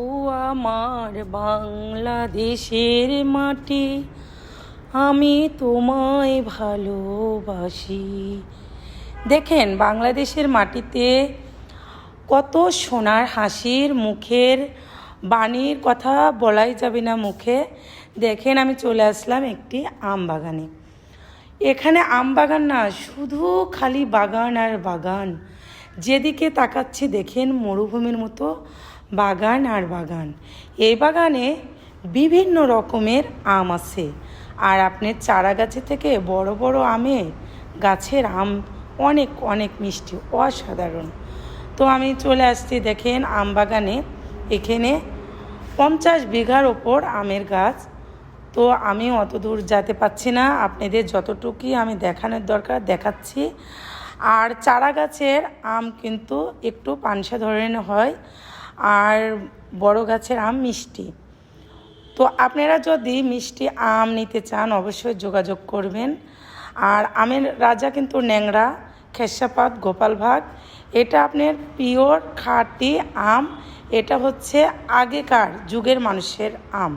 ও আমার বাংলাদেশের মাটি, আমি তোমায় ভালোবাসি। দেখেন বাংলাদেশের মাটিতে কত সোনার হাসির মুখের বাণীর কথা বলাই যাবে না মুখে। দেখেন আমি চলে আসলাম একটি আম বাগানে। এখানে আম বাগান না, শুধু খালি বাগান আর বাগান। যেদিকে তাকাচ্ছি দেখেন মরুভূমির মতো বাগান আর বাগান। এই বাগানে বিভিন্ন রকমের আম আছে, আর আপনার চারা গাছে থেকে বড় বড় আমের গাছের আম অনেক অনেক মিষ্টি, অসাধারণ। তো আমি চলে আসছি দেখেন আম বাগানে। এখানে 50 বিঘার ওপর আমের গাছ। তো আমি অত দূর যেতে পারছি না, আপনাদের যতটুকুই আমি দেখানোর দরকার দেখাচ্ছি। আর চারা গাছের আম কিন্তু একটু পানসা ধরনের হয়, আর বড় গাছের আম মিষ্টি। তো আপনারা যদি মিষ্টি আম নিতে চান অবশ্যই যোগাযোগ করবেন। আর আমের রাজা কিন্তু ন্যাংরা, খেসাপাত, গোপালভাগ। এটা আপনার পিওর খাঁটি আম। এটা হচ্ছে আগেকার যুগের মানুষের আম।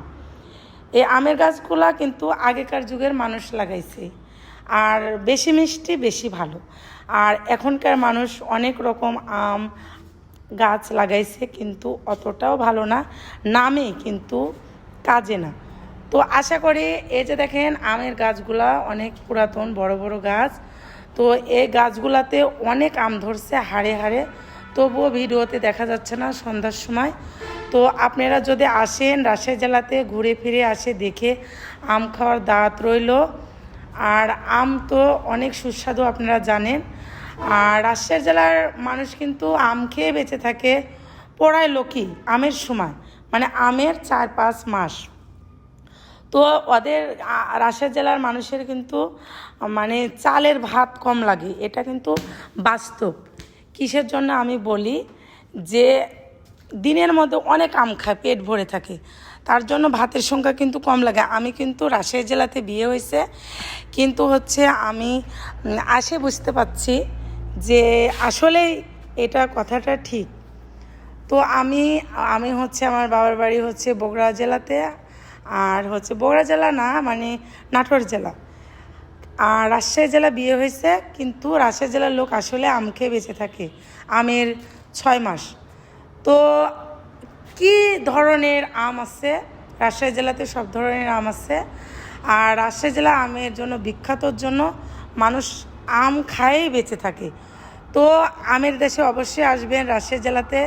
এই আমের গাছগুলা কিন্তু আগেকার যুগের মানুষ লাগাইছে, আর বেশি মিষ্টি বেশি ভালো। আর এখনকার মানুষ অনেক রকম আম গাছ লাগাইছে, কিন্তু অতটাও ভালো না, নামে কিন্তু কাজে না। তো আশা করি এই যে দেখেন আমের গাছগুলা অনেক পুরাতন, বড় বড় গাছ। তো এই গাছগুলাতে অনেক আম ধরছে হাড়ে হাড়ে, তবুও ভিডিওতে দেখা যাচ্ছে না সন্ধ্যার সময়। তো আপনারা যদি আসেন রাজশাহী জেলাতে ঘুরে ফিরে আসে দেখে আম খাওয়ার দাওয়াত রইল। আর আম তো অনেক সুস্বাদু আপনারা জানেন। আর রাজশাহী জেলার মানুষ কিন্তু আম খেয়ে বেঁচে থাকে পড়ায় লোকই আমের সময়, মানে আমের 4-5 মাস। তো ওদের রাজশাহী জেলার মানুষের কিন্তু মানে চালের ভাত কম লাগে, এটা কিন্তু বাস্তব। কিসের জন্য আমি বলি, যে দিনের মধ্যে অনেক আম খায়, পেট ভরে থাকে, তার জন্য ভাতের সংখ্যা কিন্তু কম লাগে। আমি কিন্তু রাজশাহী জেলাতে বিয়ে হয়েছে, কিন্তু হচ্ছে আমি আসে বুঝতে পারছি যে আসলেই এটা কথাটা ঠিক। তো আমি হচ্ছে আমার বাবার বাড়ি হচ্ছে বগুড়া জেলাতে, আর হচ্ছে বগুড়া জেলা না, মানে নাটোর জেলা। আর রাজশাহী জেলা বিয়ে হয়েছে, কিন্তু রাজশাহী জেলার লোক আসলে আম খেয়ে বেঁচে থাকে আমের 6 মাস। তো কি ধরনের আম আছে রাজশাহী জেলাতে, সব ধরনের আম আছে। আর রাজশাহী জেলা আমের জন্য বিখ্যাতর জন্য মানুষ আম খায়েই বেঁচে থাকে। তো আমের দেশে অবশ্যই আসবেন রাজশাহী জেলাতে।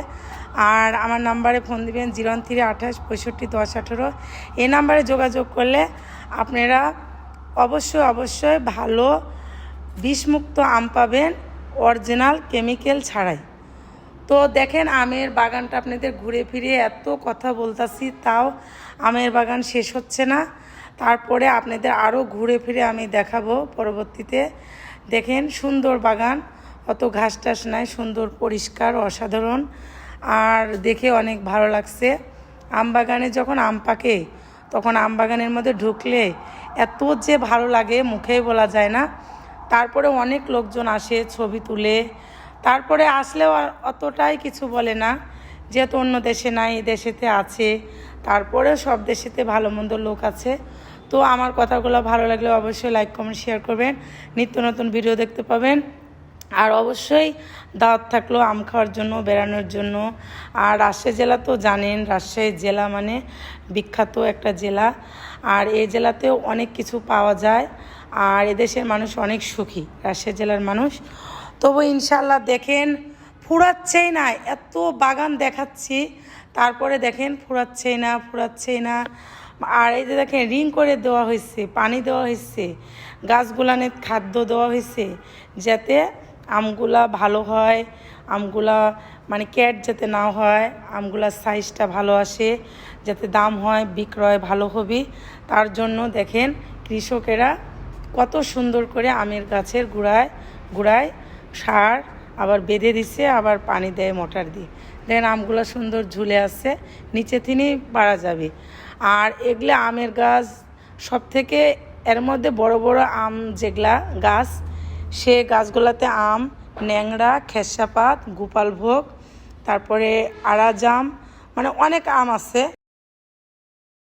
আর আমার নাম্বারে ফোন দিবেন 01328 65 10 18। এই নাম্বারে যোগাযোগ করলে আপনারা অবশ্যই ভালো বিষমুক্ত আম পাবেন, অরিজিনাল কেমিক্যাল ছাড়াই। তো দেখেন আমের বাগানটা আপনাদের ঘুরে ফিরে এত কথা বলতাছি, তাও আমের বাগান শেষ হচ্ছে না। তারপরে আপনাদের আরও ঘুরে ফিরে আমি দেখাবো পরবর্তীতে। দেখেন সুন্দর বাগান, অত ঘাস টাস নাই, সুন্দর পরিষ্কার, অসাধারণ। আর দেখে অনেক ভালো লাগছে। আম বাগানে যখন আম পাকে তখন আম বাগানের মধ্যে ঢুকলে এত যে ভালো লাগে মুখেই বলা যায় না। তারপরে অনেক লোকজন আসে ছবি তুলে, তারপরে আসলেও অতটাই কিছু বলে না, যেহেতু অন্য দেশে নাই, এই দেশেতে আছে। তারপরে সব দেশেতে ভালো মন্দ লোক আছে। তো আমার কথাগুলো ভালো লাগলে অবশ্যই লাইক কমেন্ট শেয়ার করবেন, নিত্য নতুন ভিডিও দেখতে পাবেন। আর অবশ্যই দাওয়াত থাকলো আম খাওয়ার জন্য, বেড়ানোর জন্য। আর রাজশাহী জেলা তো জানেন, রাজশাহী জেলা মানে বিখ্যাত একটা জেলা। আর এই জেলাতেও অনেক কিছু পাওয়া যায়, আর এদেশের মানুষ অনেক সুখী, রাজশাহী জেলার মানুষ। তবু ইনশাল্লাহ দেখেন ফুরাচ্ছেই না, এত বাগান দেখাচ্ছি, তারপরে দেখেন ফুরাচ্ছেই না। আর এই যে দেখেন রিং করে দেওয়া হয়েছে, পানি দেওয়া হয়েছে, গাছগুলানে খাদ্য দেওয়া হয়েছে, যাতে আমগুলা ভালো হয়, আমগুলা মানে ক্যাট যাতে না হয়, আমগুলার সাইজটা ভালো আসে, যাতে দাম হয়, বিক্রয় ভালো হবে। তার জন্য দেখেন কৃষকেরা কত সুন্দর করে আমের গাছের গোড়ায় সার আবার বেঁধে দিচ্ছে, আবার পানি দেয় মোটর দিয়ে। দেখেন আমগুলো সুন্দর ঝুলে আছে, নিচে তিনি পারা যাবে। আর এগুলা আমের গাছ সব থেকে, এর মধ্যে বড় বড় আম যেগুলা গাছ, সে গাছগুলোতে আম ন্যাংরা, খেসাপাত, গোপালভোগ, তারপরে আড়াজাম, মানে অনেক আম আছে।